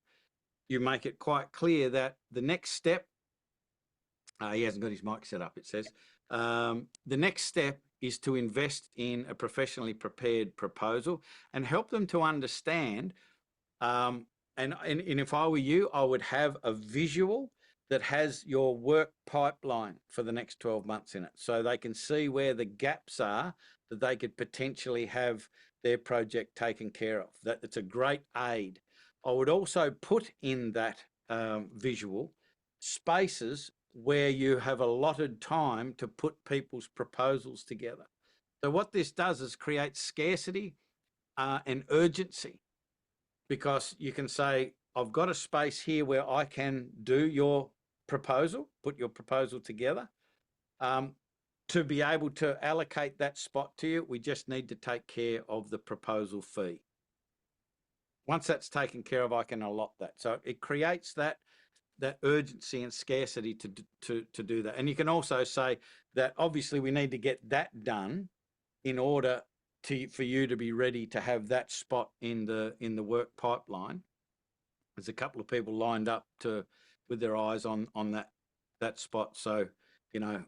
you make it quite clear that the next step, he hasn't got his mic set up, it says. The next step is to invest in a professionally prepared proposal and help them to understand. And if I were you, I would have a visual that has your work pipeline for the next 12 months in it, so they can see where the gaps are that they could potentially have their project taken care of. That it's a great aid. I would also put in that visual spaces where you have allotted time to put people's proposals together. So what this does is create scarcity and urgency, because you can say, I've got a space here where I can do your proposal, put your proposal together. To be able to allocate that spot to you, we just need to take care of the proposal fee. Once that's taken care of, I can allot that. So it creates that urgency and scarcity to do that. And you can also say that obviously we need to get that done in order for you to be ready to have that spot in the work pipeline. There's a couple of people lined up with their eyes on that spot. So, you know,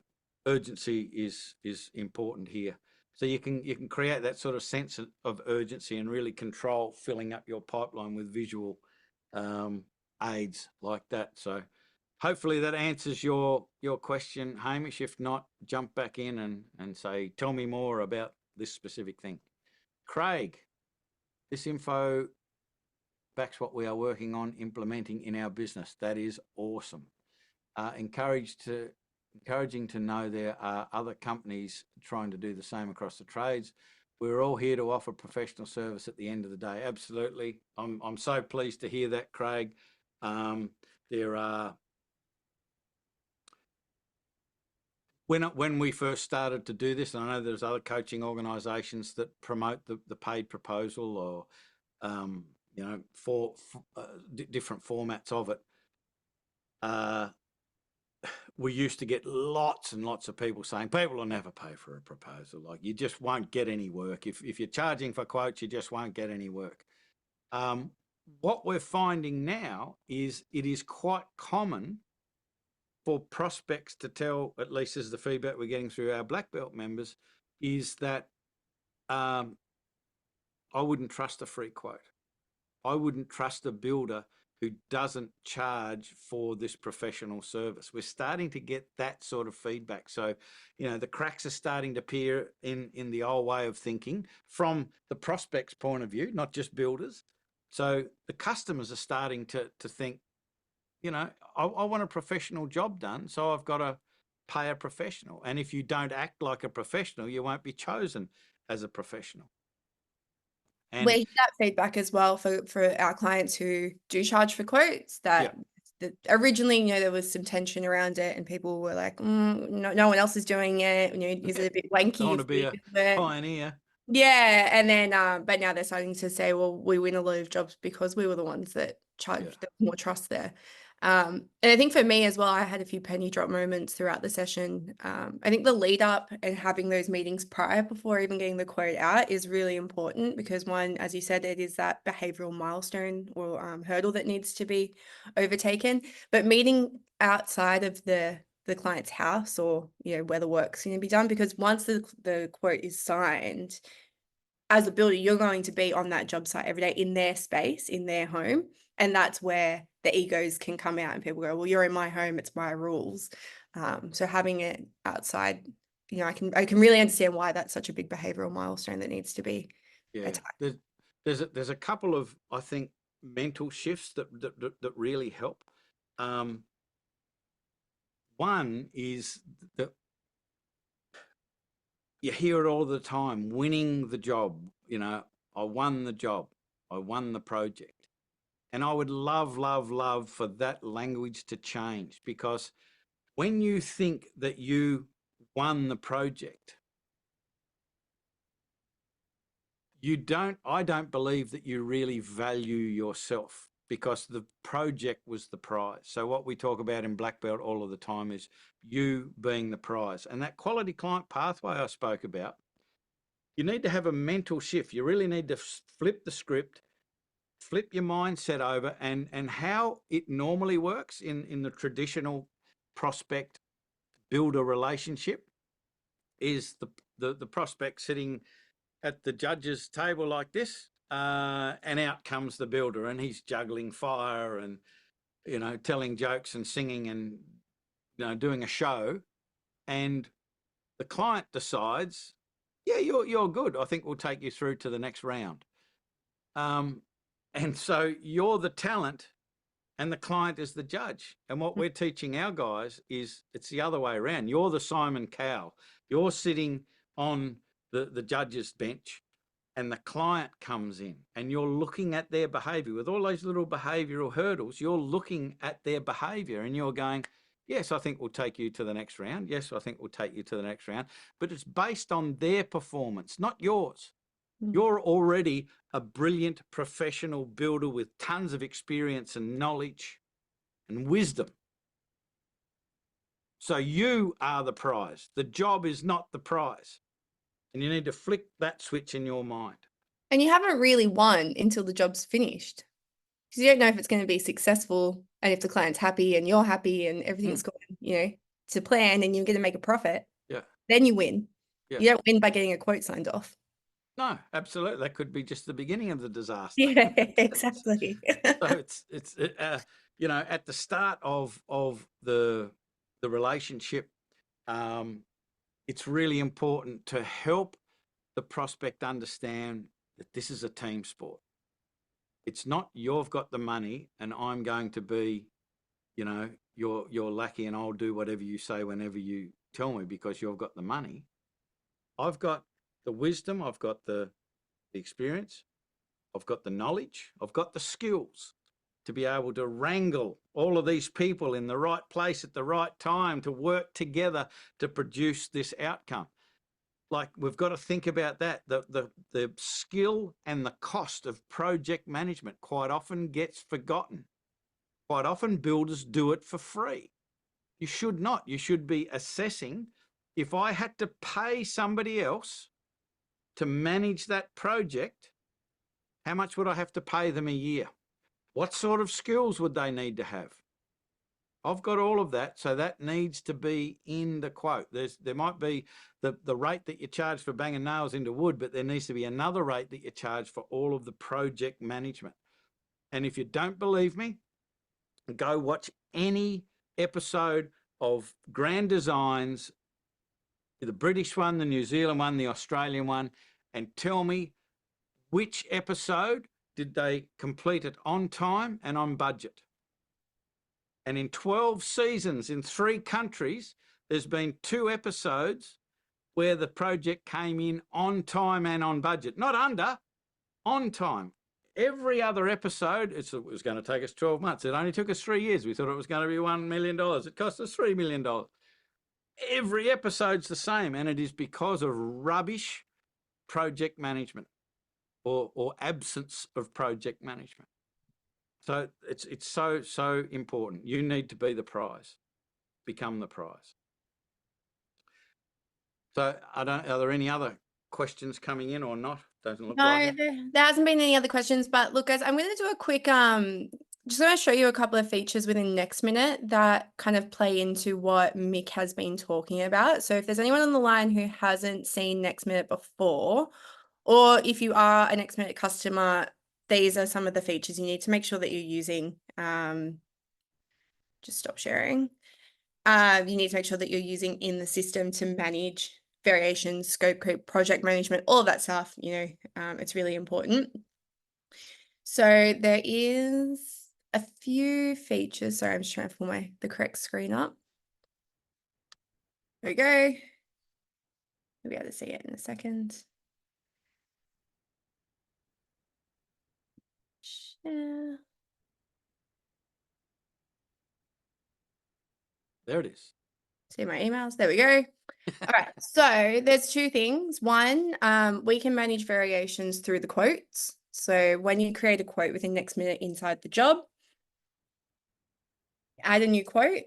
urgency is important here. So you can create that sort of sense of urgency and really control filling up your pipeline with visual aids like that. So hopefully that answers your question, Hamish. If not, jump back in and say, tell me more about this specific thing. Craig, this info backs what we are working on implementing in our business. That is awesome. Encouraging to know there are other companies trying to do the same across the trades. We're all here to offer professional service at the end of the day. Absolutely. I'm so pleased to hear that, Craig. There are, when we first started to do this, and I know there's other coaching organisations that promote the paid proposal, or you know, for different formats of it. We used to get lots and lots of people saying, people will never pay for a proposal. Like, you just won't get any work. If you're charging for quotes, you just won't get any work. What we're finding now is it is quite common for prospects to tell, at least as the feedback we're getting through our black belt members, is that I wouldn't trust a free quote. I wouldn't trust a builder who doesn't charge for this professional service. We're starting to get that sort of feedback. So, the cracks are starting to appear in the old way of thinking from the prospect's point of view, not just builders. So the customers are starting to think, I want a professional job done, so I've got to pay a professional. And if you don't act like a professional, you won't be chosen as a professional. We And hear that feedback as well for our clients who do charge for quotes that originally, there was some tension around it and people were like, no one else is doing it. Is it a bit wanky? don't want to be a pioneer. Yeah. And then, but now they're starting to say, well, we win a lot of jobs because we were the ones that charged more trust there. And I think for me as well, I had a few penny drop moments throughout the session. I think the lead up and having those meetings prior before even getting the quote out is really important because one, as you said, it is that behavioral milestone or hurdle that needs to be overtaken. But meeting outside of the client's house or where the work's going to be done, because once the quote is signed, as a builder, you're going to be on that job site every day in their space, in their home. And that's where the egos can come out and people go, well, you're in my home, it's my rules. So having it outside, I can really understand why that's such a big behavioral milestone that needs to be attacked. There's a couple of, I think, mental shifts that really help. One is that you hear it all the time, winning the job. I won the job. I won the project. And I would love for that language to change, because when you think that you won the project, I don't believe that you really value yourself, because the project was the prize. So what we talk about in Black Belt all of the time is you being the prize. And that quality client pathway I spoke about, you need to have a mental shift. You really need to flip the script, flip your mindset over, and how it normally works in the traditional prospect builder relationship is the prospect sitting at the judge's table like this, and out comes the builder, and he's juggling fire and telling jokes and singing and doing a show, and the client decides, yeah, you're good, I think we'll take you through to the next round. And so you're the talent and the client is the judge. And what we're teaching our guys is it's the other way around. You're the Simon Cowell. You're sitting on the judge's bench and the client comes in and you're looking at their behaviour. With all those little behavioural hurdles, you're looking at their behaviour and you're going, yes, I think we'll take you to the next round. Yes, I think we'll take you to the next round. But it's based on their performance, not yours. You're already a brilliant professional builder with tons of experience and knowledge and wisdom. So you are the prize. The job is not the prize. And you need to flick that switch in your mind. And you haven't really won until the job's finished, because you don't know if it's going to be successful and if the client's happy and you're happy and everything's going, to plan and you're going to make a profit. Yeah. Then you win. Yeah. You don't win by getting a quote signed off. No, absolutely. That could be just the beginning of the disaster. Yeah, exactly. So it's at the start of the relationship, it's really important to help the prospect understand that this is a team sport. It's not you've got the money and I'm going to be, you're lucky and I'll do whatever you say whenever you tell me because you've got the money. I've got the wisdom, I've got the experience, I've got the knowledge, I've got the skills to be able to wrangle all of these people in the right place at the right time to work together to produce this outcome. Like, we've got to think about that. The skill and the cost of project management quite often gets forgotten. Quite often builders do it for free. You should not. You should be assessing, if I had to pay somebody else to manage that project, how much would I have to pay them a year? What sort of skills would they need to have? I've got all of that. So that needs to be in the quote. There might be the rate that you charge for banging nails into wood, but there needs to be another rate that you charge for all of the project management. And if you don't believe me, go watch any episode of Grand Designs, the British one, the New Zealand one, the Australian one, and tell me which episode did they complete it on time and on budget. And in 12 seasons in 3 countries, there's been 2 episodes where the project came in on time and on budget, not under, on time. Every other episode, it was going to take us 12 months. It only took us 3 years. We thought it was going to be $1 million. It cost us $3 million. Every episode's the same, and it is because of rubbish project management or absence of project management. So it's so important. You need to be the prize, become the prize. So are there any other questions coming in or not? Doesn't look like No, it. there hasn't been any other questions, but look, guys, I'm going to do a quick, just going to show you a couple of features within Next Minute that kind of play into what Mick has been talking about. So if there's anyone on the line who hasn't seen Next Minute before, or if you are a Next Minute customer, these are some of the features you need to make sure that you're using. Just stop sharing. You need to make sure that you're using in the system to manage variations, scope creep, project management, all of that stuff. It's really important. So there is a few features. Sorry, I'm just trying to pull the correct screen up. There we go. You'll be able to see it in a second. Share. There it is. See my emails. There we go. All right. So there's 2 things. One, we can manage variations through the quotes. So when you create a quote within Next Minute inside the job, add a new quote.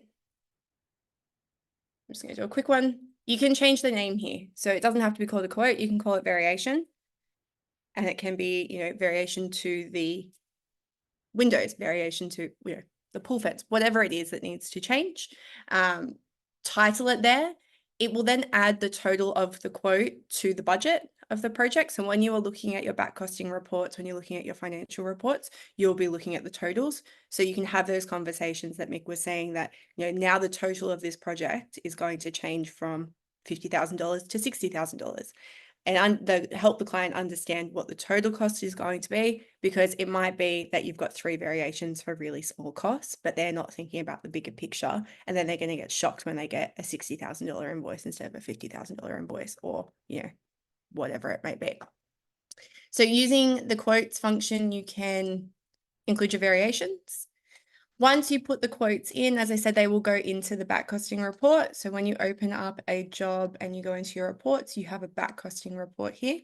I'm just going to do a quick one. You can change the name here. So it doesn't have to be called a quote. You can call it variation. And it can be, variation to the windows, variation to, the pool fence, whatever it is that needs to change. Title it there. It will then add the total of the quote to the budget of the project. So when you are looking at your back costing reports, when you're looking at your financial reports, you'll be looking at the totals. So you can have those conversations that Mick was saying that, now the total of this project is going to change from $50,000 to $60,000. And help the client understand what the total cost is going to be, because it might be that you've got 3 variations for really small costs, but they're not thinking about the bigger picture. And then they're going to get shocked when they get a $60,000 invoice instead of a $50,000 invoice, or, whatever it may be. So using the quotes function, you can include your variations. Once you put the quotes in, as I said, they will go into the back costing report. So when you open up a job and you go into your reports, you have a back costing report here.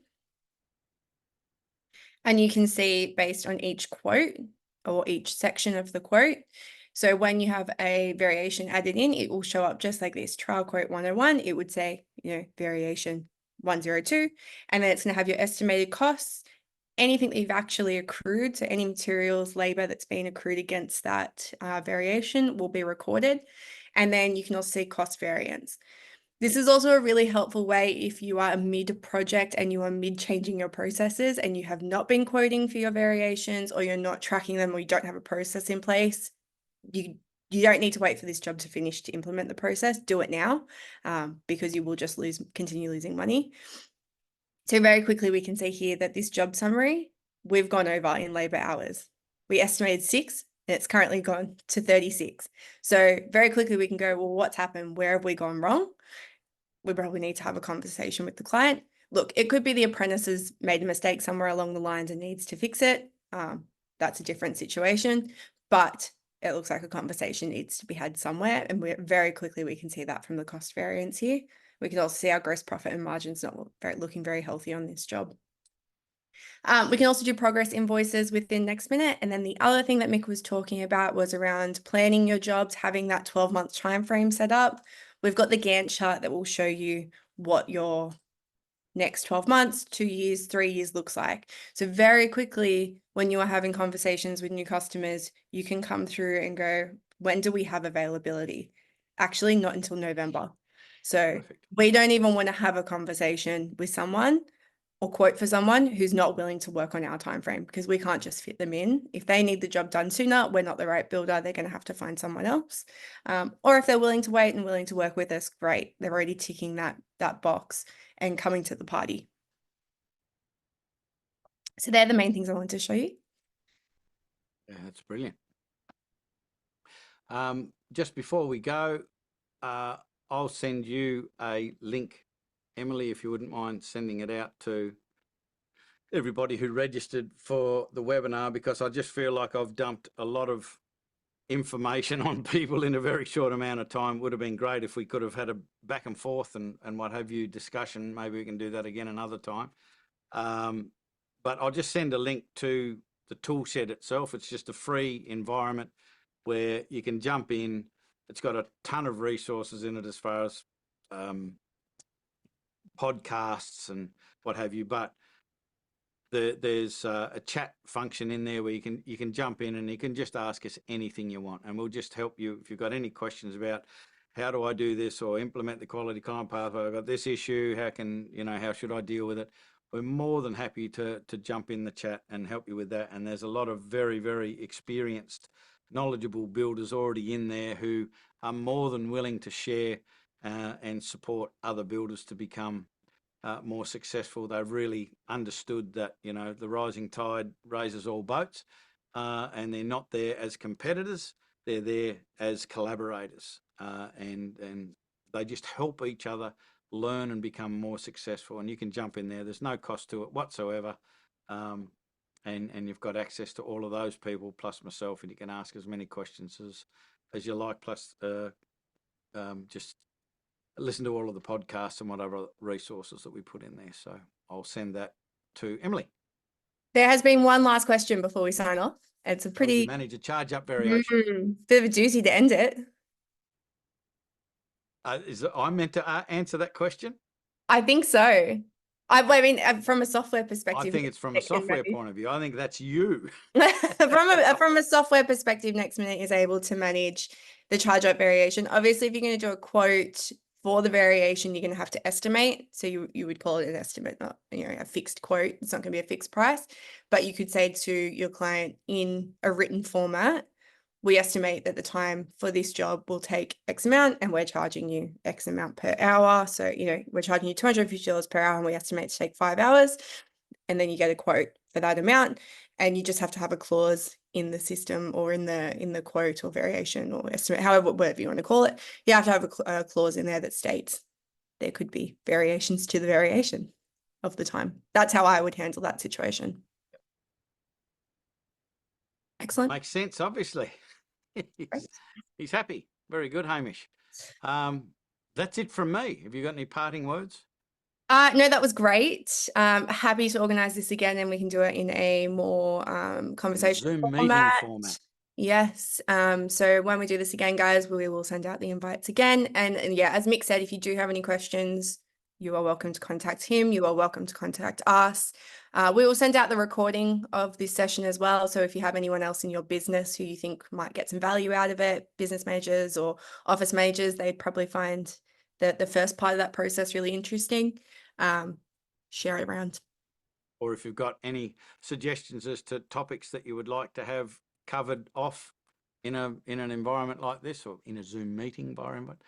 And you can see based on each quote or each section of the quote. So when you have a variation added in, it will show up just like this. Trial quote 101, it would say, variation 102, and then it's going to have your estimated costs, anything that you've actually accrued, so any materials, labor that's been accrued against that variation will be recorded. And then you can also see cost variance. This is also a really helpful way if you are mid-project and you are mid-changing your processes and you have not been quoting for your variations, or you're not tracking them, or you don't have a process in place. You don't need to wait for this job to finish to implement the process. Do it now, because you will just continue losing money. So very quickly, we can see here that this job summary, we've gone over in labor hours. We estimated 6, and it's currently gone to 36. So very quickly, we can go, well, what's happened? Where have we gone wrong? We probably need to have a conversation with the client. Look, it could be the apprentice has made a mistake somewhere along the lines and needs to fix it. That's a different situation, but it looks like a conversation needs to be had somewhere. And very quickly, we can see that from the cost variance here. We can also see our gross profit and margins not looking very healthy on this job. We can also do progress invoices within Next Minute. And then the other thing that Mick was talking about was around planning your jobs, having that 12-month time frame set up. We've got the Gantt chart that will show you what your next 12 months, 2 years, 3 years looks like. So very quickly, when you are having conversations with new customers, you can come through and go, when do we have availability? Actually, not until November. So Perfect. we don't even want to have a conversation with someone or quote for someone who's not willing to work on our time frame, because we can't just fit them in. If they need the job done sooner, we're not the right builder. They're going to have to find someone else. Or if they're willing to wait and willing to work with us, great. They're already ticking that box and coming to the party. So they're the main things I wanted to show you. Yeah, that's brilliant. Just before we go, I'll send you a link, Emily, if you wouldn't mind sending it out to everybody who registered for the webinar, because I just feel like I've dumped a lot of information on people in a very short amount of time. Would have been great if we could have had a back and forth and what have you discussion. Maybe we can do that again another time. But I'll just send a link to the tool shed itself. It's just a free environment where you can jump in. It's got a ton of resources in it as far as podcasts and what have you, but there's a chat function in there where you can jump in and you can just ask us anything you want, and we'll just help you if you've got any questions about how do I do this or implement the quality client pathway. I've got this issue. How should I deal with it? We're more than happy to jump in the chat and help you with that. And there's a lot of very, very experienced, knowledgeable builders already in there who are more than willing to share and support other builders to become more successful. They've really understood that, the rising tide raises all boats, and they're not there as competitors. They're there as collaborators, and they just help each other learn and become more successful. And you can jump in there. There's no cost to it whatsoever. And you've got access to all of those people plus myself, and you can ask as many questions as you like, plus just listen to all of the podcasts and whatever resources that we put in there. So I'll send that to Emily. There has been one last question before we sign off. It's a pretty manage a charge up variation. Bit of a doozy to end it. I meant to answer that question? I think so. I mean, from a software perspective. I think it's from a software point of view. I think that's you. From a software perspective, Next Minute is able to manage the charge up variation. Obviously, if you're going to do a quote for the variation, you're going to have to estimate. So you would call it an estimate, not a fixed quote. It's not going to be a fixed price. But you could say to your client in a written format, we estimate that the time for this job will take X amount and we're charging you X amount per hour. So, we're charging you $250 per hour and we estimate to take 5 hours. And then you get a quote for that amount. And you just have to have a clause in the system or in the quote or variation or estimate, whatever you want to call it. You have to have a clause in there that states there could be variations to the variation of the time. That's how I would handle that situation. Excellent. Makes sense, obviously. He's happy. Very good, Hamish. That's it from me. Have you got any parting words? No, that was great. Happy to organize this again and we can do it in a more conversational Zoom meeting format. Yes. So when we do this again, guys, we will send out the invites again. And yeah, as Mick said, if you do have any questions, you are welcome to contact him. You are welcome to contact us. We will send out the recording of this session as well. So if you have anyone else in your business who you think might get some value out of it, business managers or office managers, they'd probably find the first part of that process really interesting. Share it around. Or if you've got any suggestions as to topics that you would like to have covered off in an environment like this, or in a Zoom meeting environment,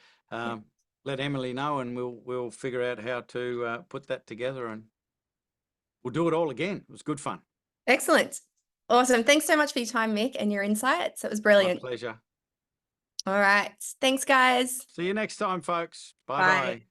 let Emily know and we'll figure out how to put that together, and we'll do it all again. It was good fun. Excellent. Awesome. Thanks so much for your time, Mick, and your insights. It was brilliant. My pleasure. All right. Thanks, guys. See you next time, folks. Bye-bye.